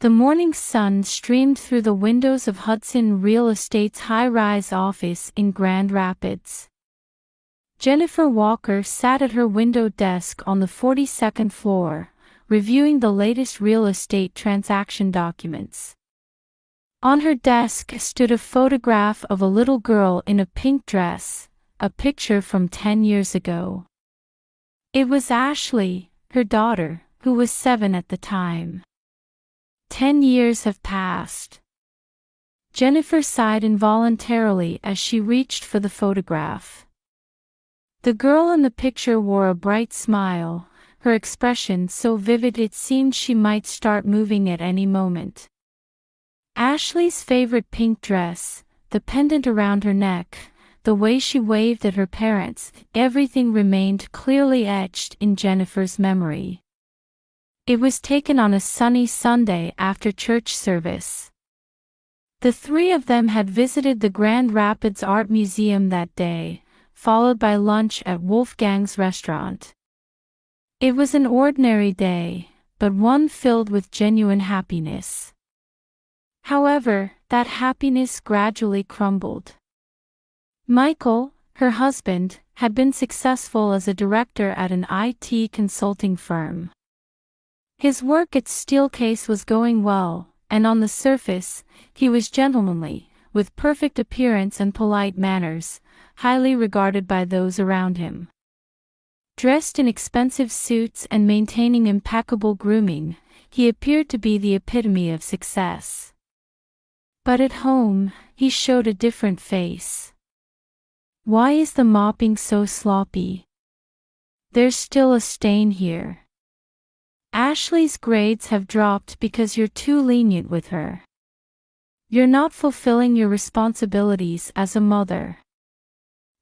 The morning sun streamed through the windows of Hudson Real Estate's high-rise office in Grand Rapids. Jennifer Walker sat at her window desk on the 42nd floor, reviewing the latest real estate transaction documents. On her desk stood a photograph of a little girl in a pink dress, a picture from 10 years ago. It was Ashley, her daughter, who was 7 at the time. 10 years have passed. Jennifer sighed involuntarily as she reached for the photograph. The girl in the picture wore a bright smile, her expression so vivid it seemed she might start moving at any moment. Ashley's favorite pink dress, the pendant around her neck, the way she waved at her parents, everything remained clearly etched in Jennifer's memory. It was taken on a sunny Sunday after church service. The three of them had visited the Grand Rapids Art Museum that day, followed by lunch at Wolfgang's restaurant. It was an ordinary day, but one filled with genuine happiness. However, that happiness gradually crumbled. Michael, her husband, had been successful as a director at an IT consulting firm. His work at Steelcase was going well, and on the surface, he was gentlemanly, with perfect appearance and polite manners, highly regarded by those around him. Dressed in expensive suits and maintaining impeccable grooming, he appeared to be the epitome of success. But at home, he showed a different face. Why is the mopping so sloppy? There's still a stain here. Ashley's grades have dropped because you're too lenient with her. You're not fulfilling your responsibilities as a mother.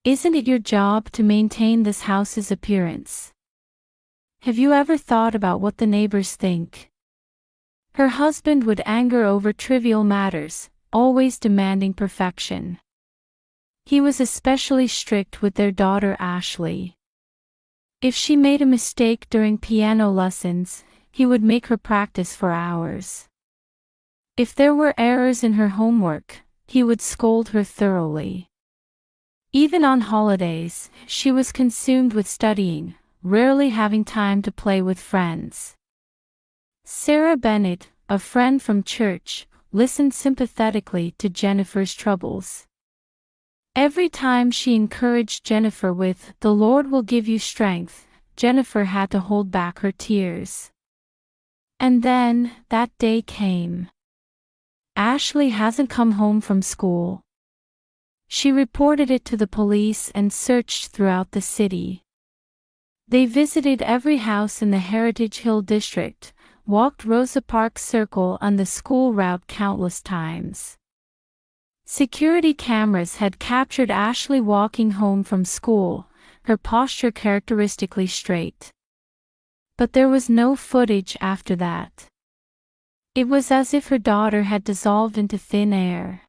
Isn't it your job to maintain this house's appearance? Have you ever thought about what the neighbors think? Her husband would anger over trivial matters, always demanding perfection. He was especially strict with their daughter Ashley. If she made a mistake during piano lessons, he would make her practice for hours. If there were errors in her homework, he would scold her thoroughly. Even on holidays, she was consumed with studying, rarely having time to play with friends. Sarah Bennett, a friend from church, listened sympathetically to Jennifer's troubles. Every time she encouraged Jennifer with, "The Lord will give you strength," Jennifer had to hold back her tears. And then, that day came. Ashley hasn't come home from school. She reported it to the police and searched throughout the city. They visited every house in the Heritage Hill district, walked Rosa Parks Circle and the school route countless times. Security cameras had captured Ashley walking home from school, her posture characteristically straight. But there was no footage after that. It was as if her daughter had dissolved into thin air.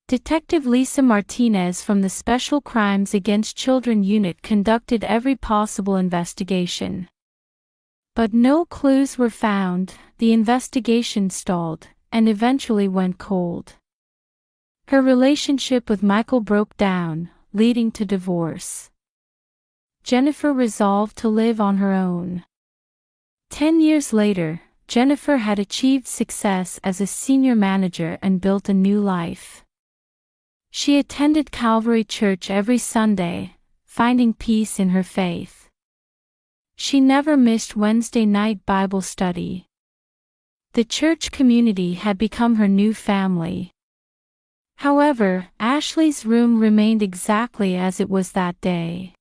Detective Lisa Martinez from the Special Crimes Against Children Unit conducted every possible investigation. But no clues were found, the investigation stalled, and eventually went cold. Her relationship with Michael broke down, leading to divorce. Jennifer resolved to live on her own. 10 years later, Jennifer had achieved success as a senior manager and built a new life. She attended Calvary Church every Sunday, finding peace in her faith. She never missed Wednesday night Bible study. The church community had become her new family. However, Ashley's room remained exactly as it was that day.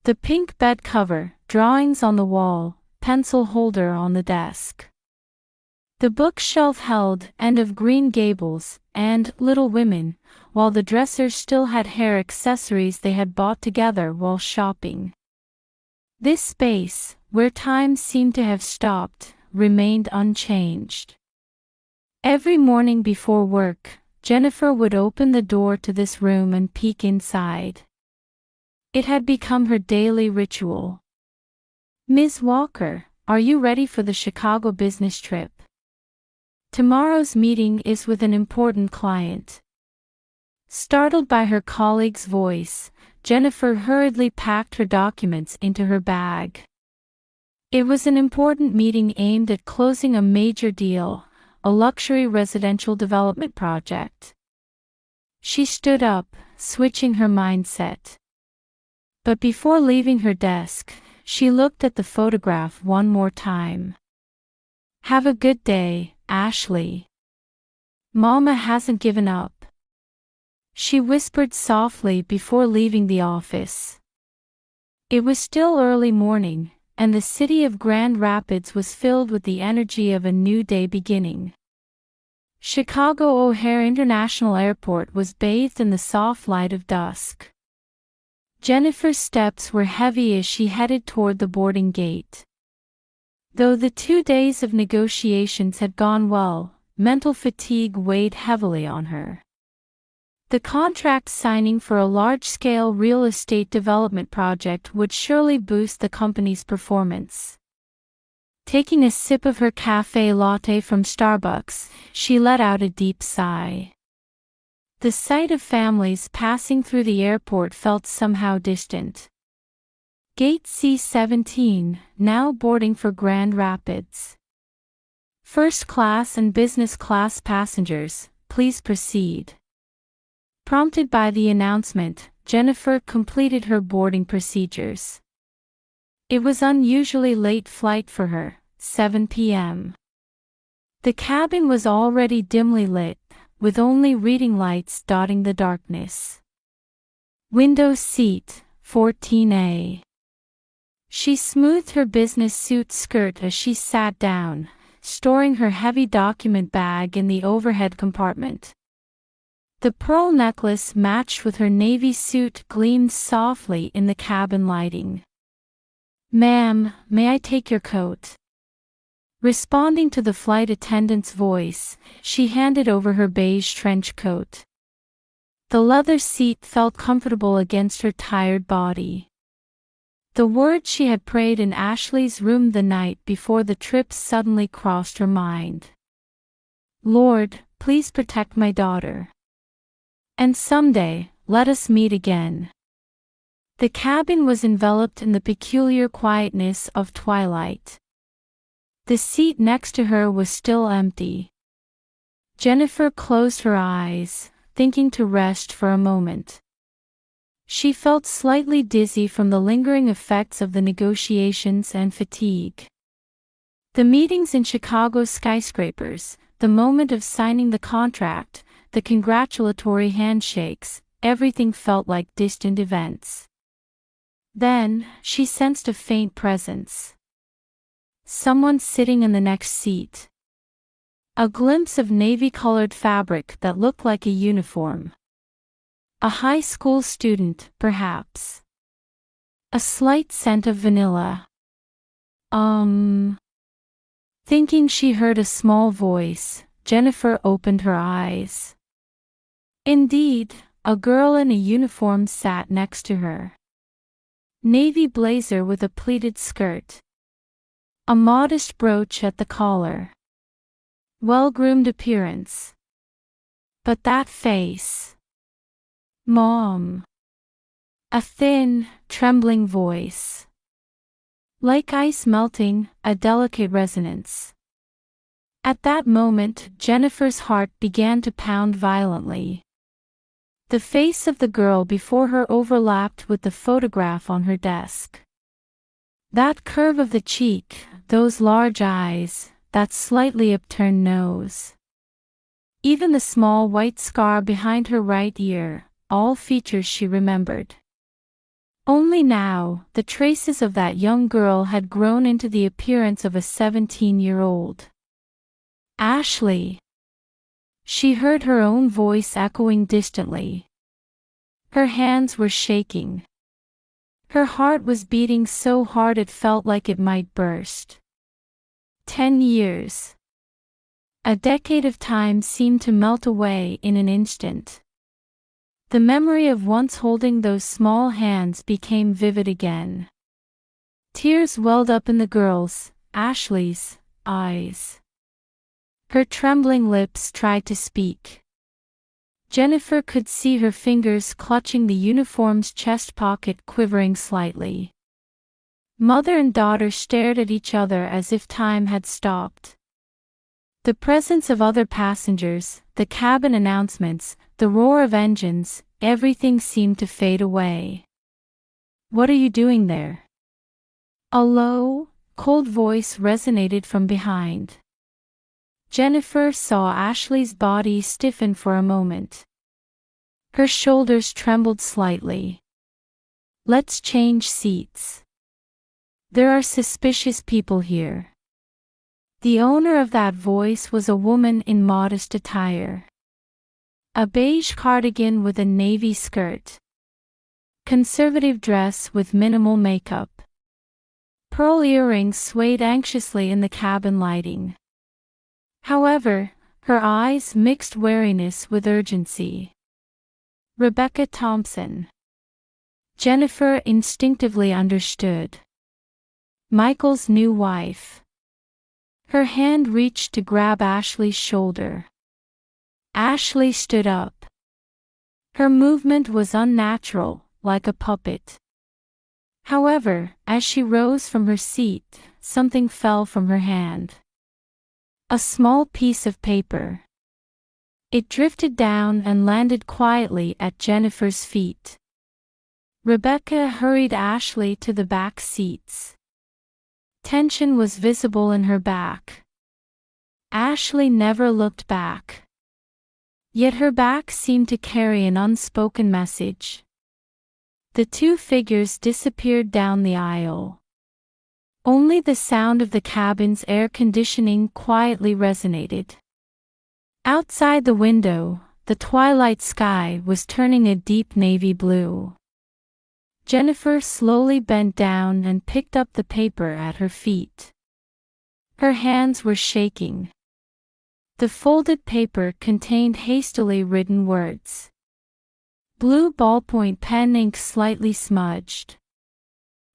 The pink bed cover, drawings on the wall, pencil holder on the desk. The bookshelf held End of Green Gables and Little Women, while the dresser still had hair accessories they had bought together while shopping. This space, where time seemed to have stopped, remained unchanged. Every morning before work, Jennifer would open the door to this room and peek inside. It had become her daily ritual. "Ms. Walker, are you ready for the Chicago business trip?" Tomorrow's meeting is with an important client. Startled by her colleague's voice, Jennifer hurriedly packed her documents into her bag. It was an important meeting aimed at closing a major deal, a luxury residential development project. She stood up, switching her mindset. But before leaving her desk, she looked at the photograph one more time. "Have a good day, Ashley. Mama hasn't given up," she whispered softly before leaving the office. It was still early morning, and the city of Grand Rapids was filled with the energy of a new day beginning. Chicago O'Hare International Airport was bathed in the soft light of dusk. Jennifer's steps were heavy as she headed toward the boarding gate. Though the 2 days of negotiations had gone well, mental fatigue weighed heavily on her. The contract signing for a large-scale real estate development project would surely boost the company's performance. Taking a sip of her café latte from Starbucks, she let out a deep sigh. The sight of families passing through the airport felt somehow distant. Gate C-17, now boarding for Grand Rapids. First class and business class passengers, please proceed. Prompted by the announcement, Jennifer completed her boarding procedures. It was unusually late flight for her, 7 p.m. The cabin was already dimly lit, with only reading lights dotting the darkness. Window seat, 14A. She smoothed her business suit skirt as she sat down, storing her heavy document bag in the overhead compartment. The pearl necklace matched with her navy suit gleamed softly in the cabin lighting. "Ma'am, may I take your coat?" Responding to the flight attendant's voice, she handed over her beige trench coat. The leather seat felt comfortable against her tired body. The words she had prayed in Ashley's room the night before the trip suddenly crossed her mind. "Lord, please protect my daughter. And someday, let us meet again." The cabin was enveloped in the peculiar quietness of twilight. The seat next to her was still empty. Jennifer closed her eyes, thinking to rest for a moment. She felt slightly dizzy from the lingering effects of the negotiations and fatigue. The meetings in Chicago's skyscrapers, the moment of signing the contract, the congratulatory handshakes, everything felt like distant events. Then, she sensed a faint presence. Someone sitting in the next seat. A glimpse of navy-colored fabric that looked like a uniform. A high school student, perhaps. A slight scent of vanilla. Thinking she heard a small voice, Jennifer opened her eyes. Indeed, a girl in a uniform sat next to her. Navy blazer with a pleated skirt. A modest brooch at the collar. Well-groomed appearance. But that face. "Mom." A thin, trembling voice. Like ice melting, a delicate resonance. At that moment, Jennifer's heart began to pound violently. The face of the girl before her overlapped with the photograph on her desk. That curve of the cheek, those large eyes, that slightly upturned nose. Even the small white scar behind her right ear, all features she remembered. Only now, the traces of that young girl had grown into the appearance of a 17-year-old. "Ashley." She heard her own voice echoing distantly. Her hands were shaking. Her heart was beating so hard it felt like it might burst. 10 years. A decade of time seemed to melt away in an instant. The memory of once holding those small hands became vivid again. Tears welled up in the girl's, Ashley's, eyes. Her trembling lips tried to speak. Jennifer could see her fingers clutching the uniform's chest pocket quivering slightly. Mother and daughter stared at each other as if time had stopped. The presence of other passengers, the cabin announcements, the roar of engines, everything seemed to fade away. "What are you doing there?" A low, cold voice resonated from behind. Jennifer saw Ashley's body stiffen for a moment. Her shoulders trembled slightly. "Let's change seats. There are suspicious people here." The owner of that voice was a woman in modest attire. A beige cardigan with a navy skirt. Conservative dress with minimal makeup. Pearl earrings swayed anxiously in the cabin lighting. However, her eyes mixed wariness with urgency. Rebecca Thompson. Jennifer instinctively understood. Michael's new wife. Her hand reached to grab Ashley's shoulder. Ashley stood up. Her movement was unnatural, like a puppet. However, as she rose from her seat, something fell from her hand. A small piece of paper. It drifted down and landed quietly at Jennifer's feet. Rebecca hurried Ashley to the back seats. Tension was visible in her back. Ashley never looked back. Yet her back seemed to carry an unspoken message. The two figures disappeared down the aisle. Only the sound of the cabin's air conditioning quietly resonated. Outside the window, the twilight sky was turning a deep navy blue. Jennifer slowly bent down and picked up the paper at her feet. Her hands were shaking. The folded paper contained hastily written words. Blue ballpoint pen ink slightly smudged.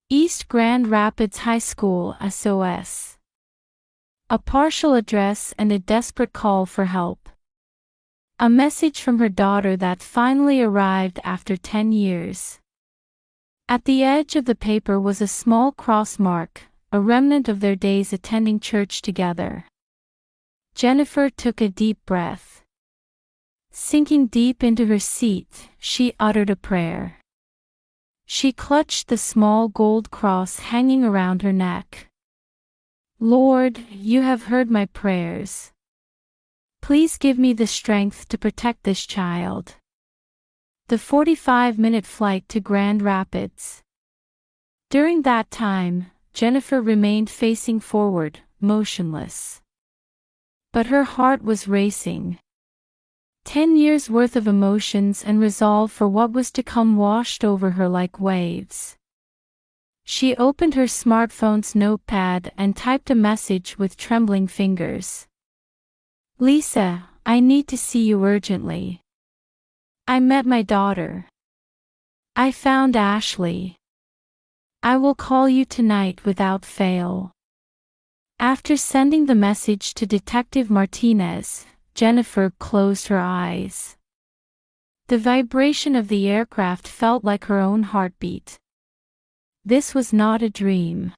East Grand Rapids High School SOS. A partial address and a desperate call for help. A message from her daughter that finally arrived after 10 years. At the edge of the paper was a small cross mark, a remnant of their days attending church together. Jennifer took a deep breath. Sinking deep into her seat, she uttered a prayer. She clutched the small gold cross hanging around her neck. "Lord, you have heard my prayers. Please give me the strength to protect this child." The 45-minute flight to Grand Rapids. During that time, Jennifer remained facing forward, motionless. But her heart was racing. 10 years' worth of emotions and resolve for what was to come washed over her like waves. She opened her smartphone's notepad and typed a message with trembling fingers. "Lisa, I need to see you urgently. I met my daughter. I found Ashley. I will call you tonight without fail." After sending the message to Detective Martinez, Jennifer closed her eyes. The vibration of the aircraft felt like her own heartbeat. This was not a dream.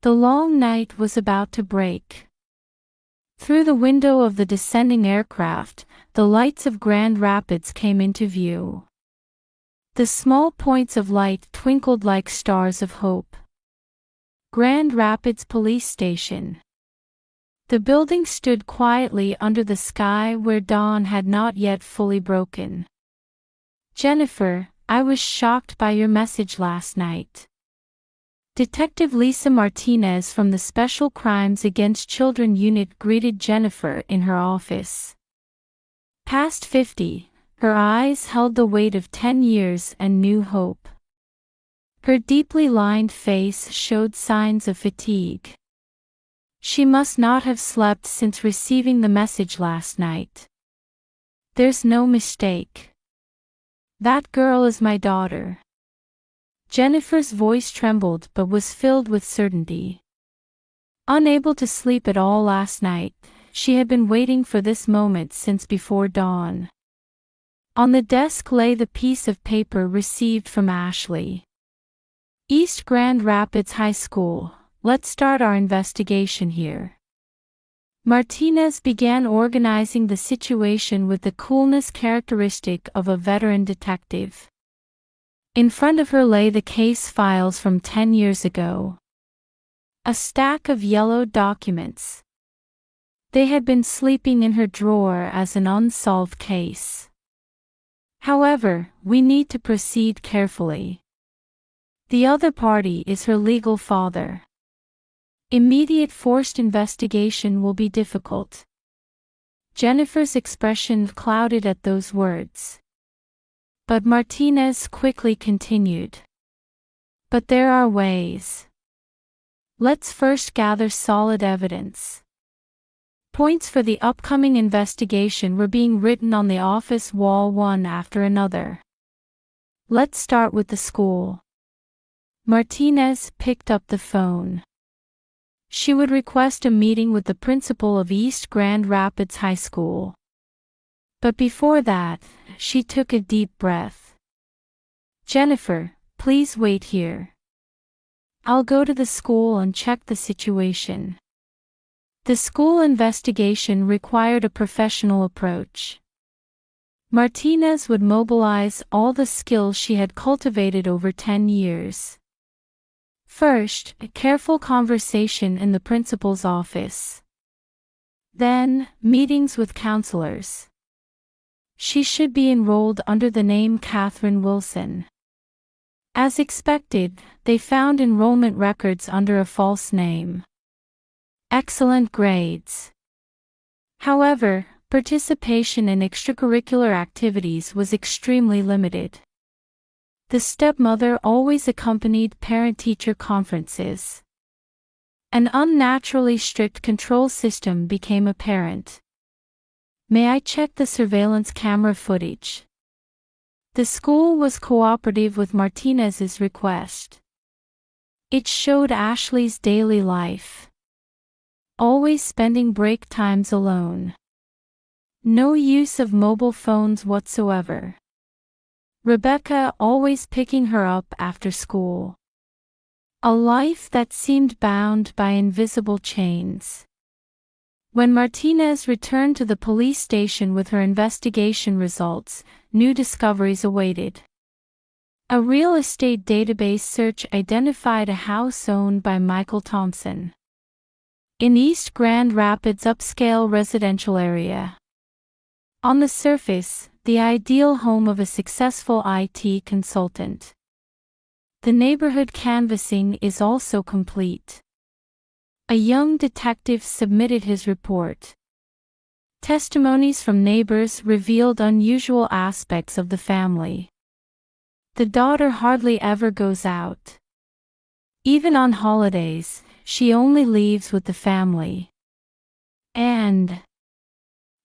The long night was about to break. Through the window of the descending aircraft, the lights of Grand Rapids came into view. The small points of light twinkled like stars of hope. Grand Rapids Police Station. The building stood quietly under the sky where dawn had not yet fully broken. "Jennifer, I was shocked by your message last night." Detective Lisa Martinez from the Special Crimes Against Children Unit greeted Jennifer in her office. Past 50, her eyes held the weight of 10 years and new hope. Her deeply lined face showed signs of fatigue. She must not have slept since receiving the message last night. "There's no mistake. That girl is my daughter." Jennifer's voice trembled but was filled with certainty. Unable to sleep at all last night, she had been waiting for this moment since before dawn. On the desk lay the piece of paper received from Ashley. East Grand Rapids High School, let's start our investigation here. Martinez began organizing the situation with the coolness characteristic of a veteran detective. In front of her lay the case files from 10 years ago. A stack of yellowed documents. They had been sleeping in her drawer as an unsolved case. However, we need to proceed carefully. The other party is her legal father. Immediate forced investigation will be difficult. Jennifer's expression clouded at those words. But Martinez quickly continued. But there are ways. Let's first gather solid evidence. Points for the upcoming investigation were being written on the office wall one after another. Let's start with the school. Martinez picked up the phone. She would request a meeting with the principal of East Grand Rapids High School. But before that, she took a deep breath. Jennifer, please wait here. I'll go to the school and check the situation. The school investigation required a professional approach. Martinez would mobilize all the skills she had cultivated over 10 years. First, a careful conversation in the principal's office. Then, meetings with counselors. She should be enrolled under the name Catherine Wilson. As expected, they found enrollment records under a false name. Excellent grades. However, participation in extracurricular activities was extremely limited. The stepmother always accompanied parent-teacher conferences. An unnaturally strict control system became apparent. May I check the surveillance camera footage? The school was cooperative with Martinez's request. It showed Ashley's daily life. Always spending break times alone. No use of mobile phones whatsoever. Rebecca always picking her up after school. A life that seemed bound by invisible chains. When Martinez returned to the police station with her investigation results, new discoveries awaited. A real estate database search identified a house owned by Michael Thompson in East Grand Rapids' upscale residential area. On the surface, the ideal home of a successful IT consultant. The neighborhood canvassing is also complete. A young detective submitted his report. Testimonies from neighbors revealed unusual aspects of the family. The daughter hardly ever goes out. Even on holidays, she only leaves with the family. And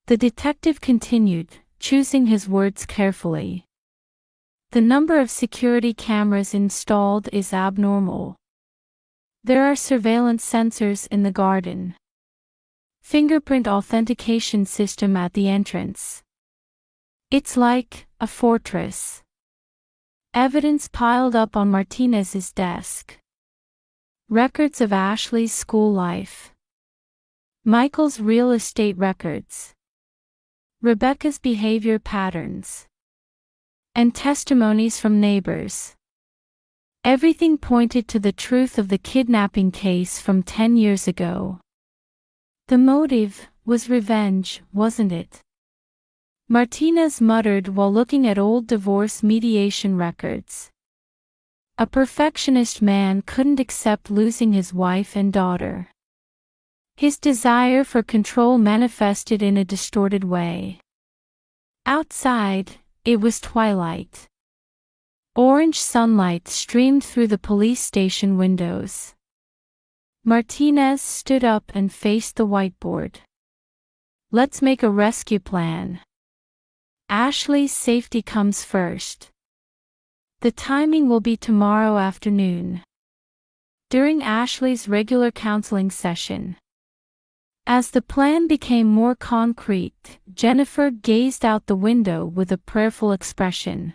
the detective continued, choosing his words carefully. The number of security cameras installed is abnormal. There are surveillance sensors in the garden. Fingerprint authentication system at the entrance. It's like a fortress. Evidence piled up on Martinez's desk. Records of Ashley's school life. Michael's real estate records. Rebecca's behavior patterns. And testimonies from neighbors. Everything pointed to the truth of the kidnapping case from 10 years ago. The motive was revenge, wasn't it? Martinez muttered while looking at old divorce mediation records. A perfectionist man couldn't accept losing his wife and daughter. His desire for control manifested in a distorted way. Outside, it was twilight. Orange sunlight streamed through the police station windows. Martinez stood up and faced the whiteboard. Let's make a rescue plan. Ashley's safety comes first. The timing will be tomorrow afternoon. During Ashley's regular counseling session. As the plan became more concrete, Jennifer gazed out the window with a prayerful expression.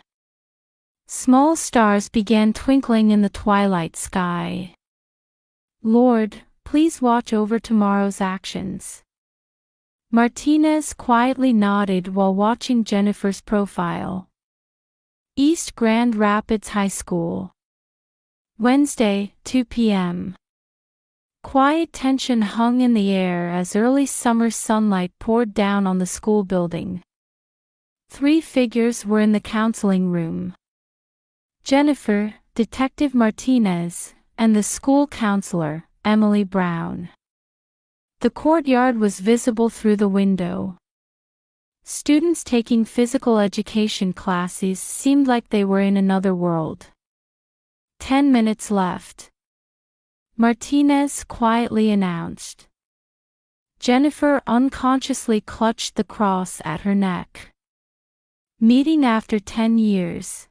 Small stars began twinkling in the twilight sky. Lord, please watch over tomorrow's actions. Martinez quietly nodded while watching Jennifer's profile. East Grand Rapids High School. Wednesday, 2 p.m. Quiet tension hung in the air as early summer sunlight poured down on the school building. 3 figures were in the counseling room. Jennifer, Detective Martinez, and the school counselor, Emily Brown. The courtyard was visible through the window. Students taking physical education classes seemed like they were in another world. 10 minutes left. Martinez quietly announced. Jennifer unconsciously clutched the cross at her neck. Meeting after 10 years.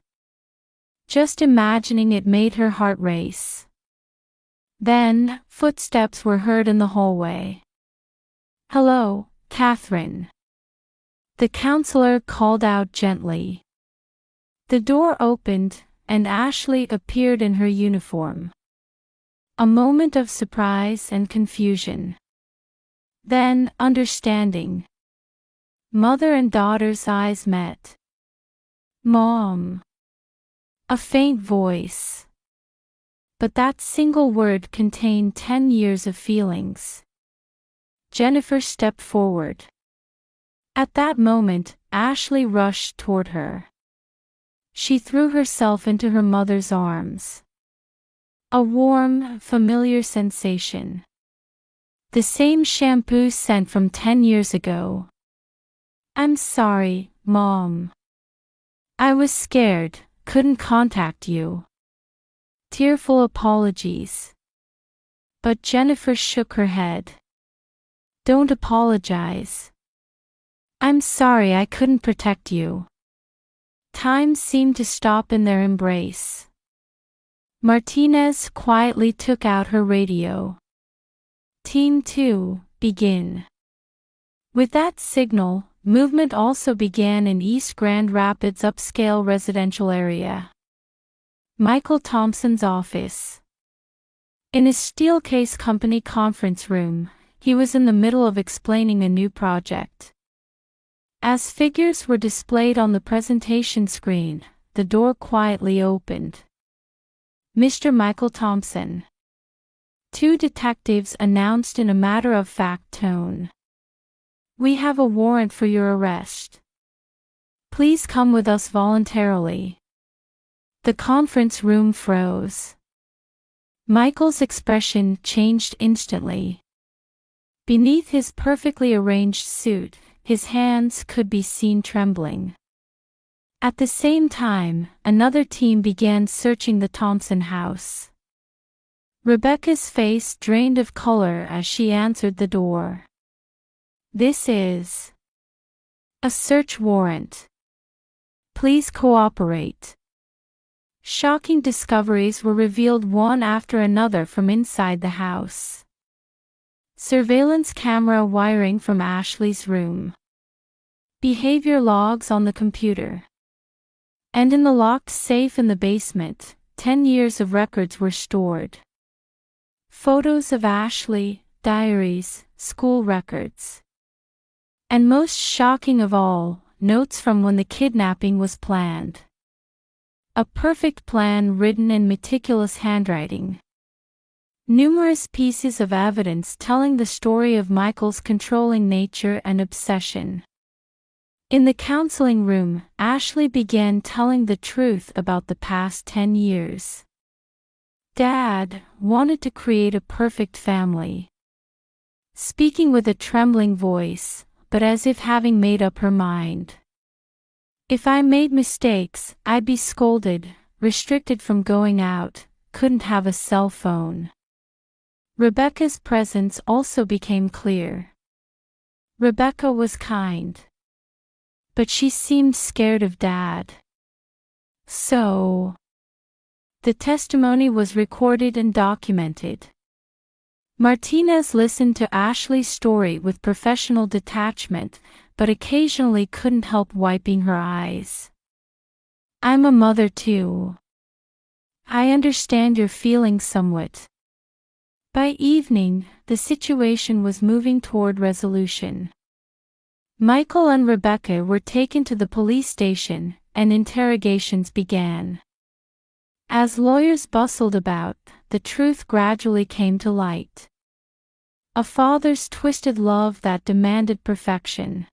Just imagining it made her heart race. Then, footsteps were heard in the hallway. "Hello, Catherine." The counselor called out gently. The door opened, and Ashley appeared in her uniform. A moment of surprise and confusion. Then, understanding. Mother and daughter's eyes met. "Mom." A faint voice. But that single word contained 10 years of feelings. Jennifer stepped forward. At that moment, Ashley rushed toward her. She threw herself into her mother's arms. A warm, familiar sensation. The same shampoo scent from 10 years ago. "I'm sorry, Mom. I was scared, couldn't contact you." Tearful apologies. But Jennifer shook her head. "Don't apologize. I'm sorry I couldn't protect you." Time seemed to stop in their embrace. Martinez quietly took out her radio. "Team 2, begin." With that signal, movement also began in East Grand Rapids' upscale residential area. Michael Thompson's office. In his Steelcase Company conference room, he was in the middle of explaining a new project. As figures were displayed on the presentation screen, the door quietly opened. "Mr. Michael Thompson." 2 detectives announced in a matter-of-fact tone. "We have a warrant for your arrest. Please come with us voluntarily." The conference room froze. Michael's expression changed instantly. Beneath his perfectly arranged suit, his hands could be seen trembling. At the same time, another team began searching the Thompson house. Rebecca's face drained of color as she answered the door. "This is a search warrant. Please cooperate." Shocking discoveries were revealed one after another from inside the house. Surveillance camera wiring from Ashley's room. Behavior logs on the computer. And in the locked safe in the basement, 10 years of records were stored. Photos of Ashley, diaries, school records. And most shocking of all, notes from when the kidnapping was planned. A perfect plan written in meticulous handwriting. Numerous pieces of evidence telling the story of Michael's controlling nature and obsession. In the counseling room, Ashley began telling the truth about the past 10 years. Dad wanted to create a perfect family. Speaking with a trembling voice, but as if having made up her mind. If I made mistakes, I'd be scolded, restricted from going out, couldn't have a cell phone. Rebecca's presence also became clear. Rebecca was kind. But she seemed scared of Dad. So, the testimony was recorded and documented. Martinez listened to Ashley's story with professional detachment, but occasionally couldn't help wiping her eyes. "I'm a mother too. I understand your feelings somewhat." By evening, the situation was moving toward resolution. Michael and Rebecca were taken to the police station, and interrogations began. As lawyers bustled about, the truth gradually came to light. A father's twisted love that demanded perfection.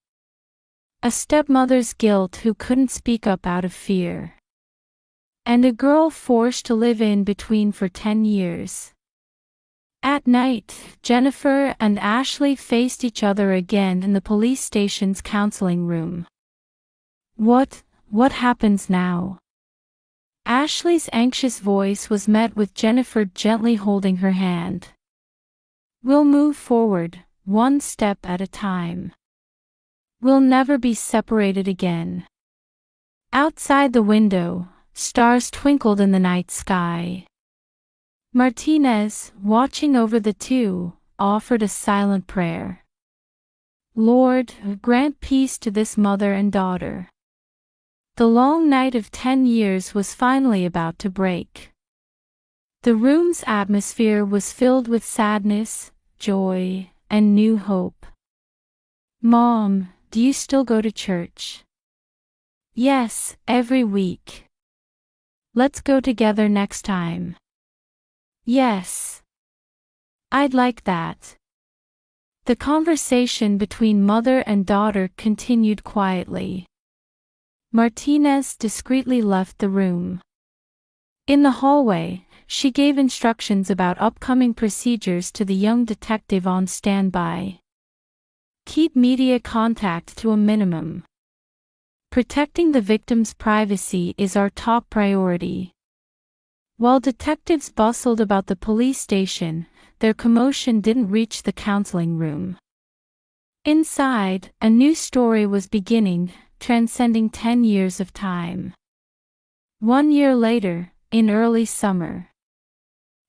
A stepmother's guilt who couldn't speak up out of fear. And a girl forced to live in between for 10 years. At night, Jennifer and Ashley faced each other again in the police station's counseling room. What happens now?" Ashley's anxious voice was met with Jennifer gently holding her hand. "We'll move forward, one step at a time. We'll never be separated again." Outside the window, stars twinkled in the night sky. Martinez, watching over the two, offered a silent prayer. "Lord, grant peace to this mother and daughter." The long night of 10 years was finally about to break. The room's atmosphere was filled with sadness, joy, and new hope. "Mom, do you still go to church?" "Yes, every week." "Let's go together next time." "Yes. I'd like that." The conversation between mother and daughter continued quietly. Martinez discreetly left the room. In the hallway, she gave instructions about upcoming procedures to the young detective on standby. "Keep media contact to a minimum. Protecting the victim's privacy is our top priority." While detectives bustled about the police station, their commotion didn't reach the counseling room. Inside, a new story was beginning, transcending 10 years of time. 1 year later, in early summer.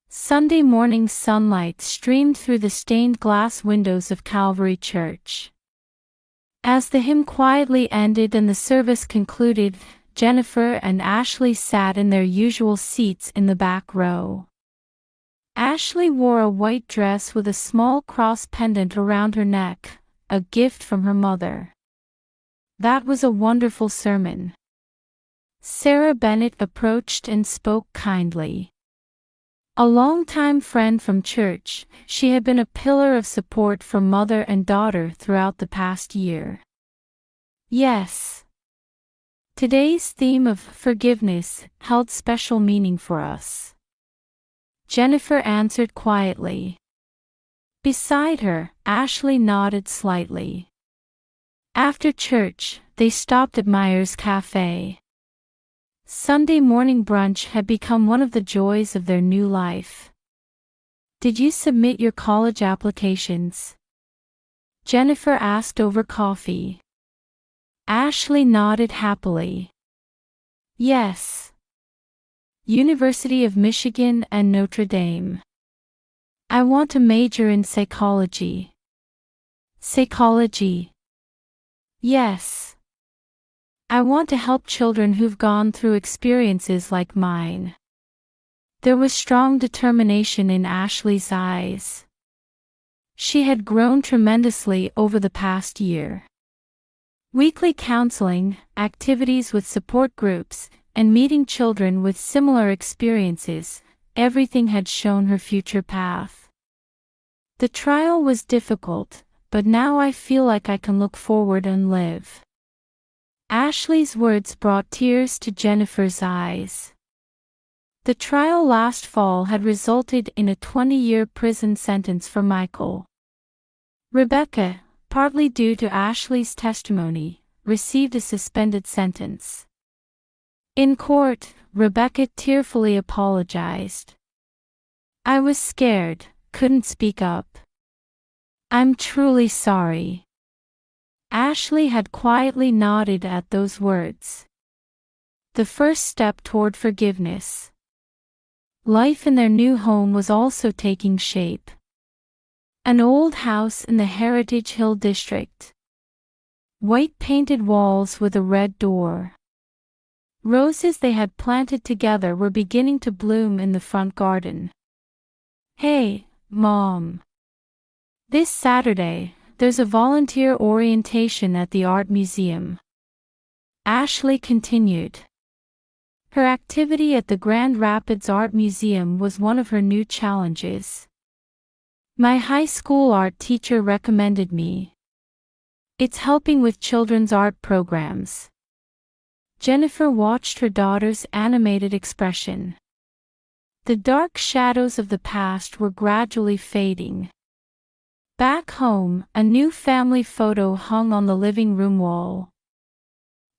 Sunday morning sunlight streamed through the stained glass windows of Calvary Church. As the hymn quietly ended and the service concluded, Jennifer and Ashley sat in their usual seats in the back row. Ashley wore a white dress with a small cross pendant around her neck, a gift from her mother. "That was a wonderful sermon." Sarah Bennett approached and spoke kindly. A longtime friend from church, she had been a pillar of support for mother and daughter throughout the past year. "Yes. Today's theme of forgiveness held special meaning for us," Jennifer answered quietly. Beside her, Ashley nodded slightly. After church, they stopped at Meyer's Cafe. Sunday morning brunch had become one of the joys of their new life. "Did you submit your college applications?" Jennifer asked over coffee. Ashley nodded happily. "Yes. University of Michigan and Notre Dame. I want to major in psychology." "Psychology?" "Yes. I want to help children who've gone through experiences like mine." There was strong determination in Ashley's eyes. She had grown tremendously over the past year. Weekly counseling, activities with support groups, and meeting children with similar experiences, everything had shown her future path. "The trial was difficult, but now I feel like I can look forward and live." Ashley's words brought tears to Jennifer's eyes. The trial last fall had resulted in a 20-year prison sentence for Michael. Rebecca, partly due to Ashley's testimony, received a suspended sentence. In court, Rebecca tearfully apologized. "I was scared, couldn't speak up. I'm truly sorry." Ashley had quietly nodded at those words. The first step toward forgiveness. Life in their new home was also taking shape. An old house in the Heritage Hill district. White painted walls with a red door. Roses they had planted together were beginning to bloom in the front garden. "Hey, Mom. This Saturday, there's a volunteer orientation at the art museum," Ashley continued. Her activity at the Grand Rapids Art Museum was one of her new challenges. "My high school art teacher recommended me. It's helping with children's art programs." Jennifer watched her daughter's animated expression. The dark shadows of the past were gradually fading. Back home, a new family photo hung on the living room wall.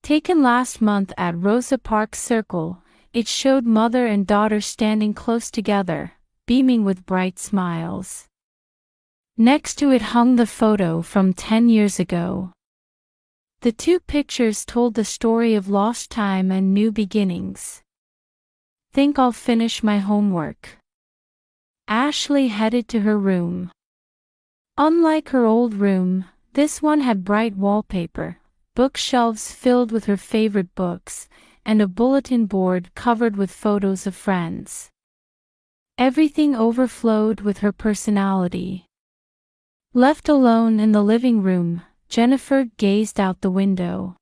Taken last month at Rosa Parks Circle, it showed mother and daughter standing close together, beaming with bright smiles. Next to it hung the photo from 10 years ago. The two pictures told the story of lost time and new beginnings. "Think I'll finish my homework." Ashley headed to her room. Unlike her old room, this one had bright wallpaper, bookshelves filled with her favorite books, and a bulletin board covered with photos of friends. Everything overflowed with her personality. Left alone in the living room, Jennifer gazed out the window.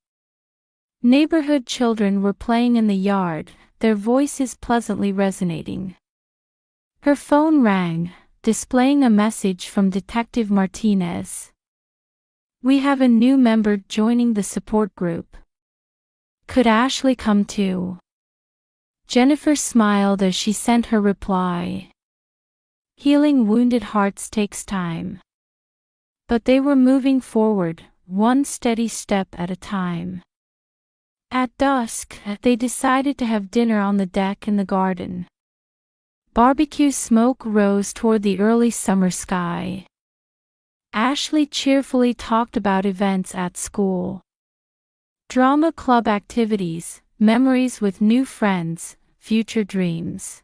Neighborhood children were playing in the yard, their voices pleasantly resonating. Her phone rang, displaying a message from Detective Martinez. "We have a new member joining the support group. Could Ashley come too?" Jennifer smiled as she sent her reply. Healing wounded hearts takes time. But they were moving forward, one steady step at a time. At dusk, they decided to have dinner on the deck in the garden. Barbecue smoke rose toward the early summer sky. Ashley cheerfully talked about events at school. Drama club activities, memories with new friends, future dreams.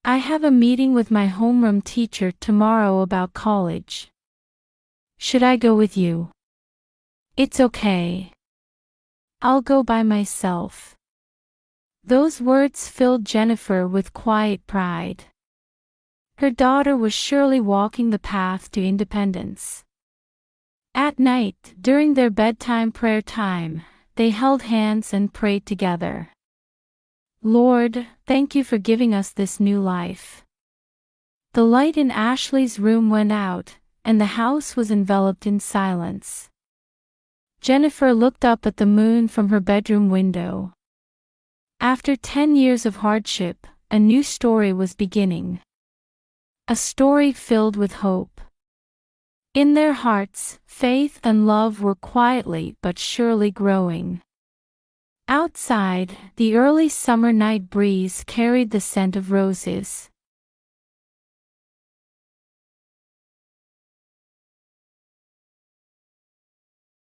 "I have a meeting with my homeroom teacher tomorrow about college. Should I go with you?" "It's okay. I'll go by myself." Those words filled Jennifer with quiet pride. Her daughter was surely walking the path to independence. At night, during their bedtime prayer time, they held hands and prayed together. "Lord, thank you for giving us this new life." The light in Ashley's room went out, and the house was enveloped in silence. Jennifer looked up at the moon from her bedroom window. After 10 years of hardship, a new story was beginning. A story filled with hope. In their hearts, faith and love were quietly but surely growing. Outside, the early summer night breeze carried the scent of roses.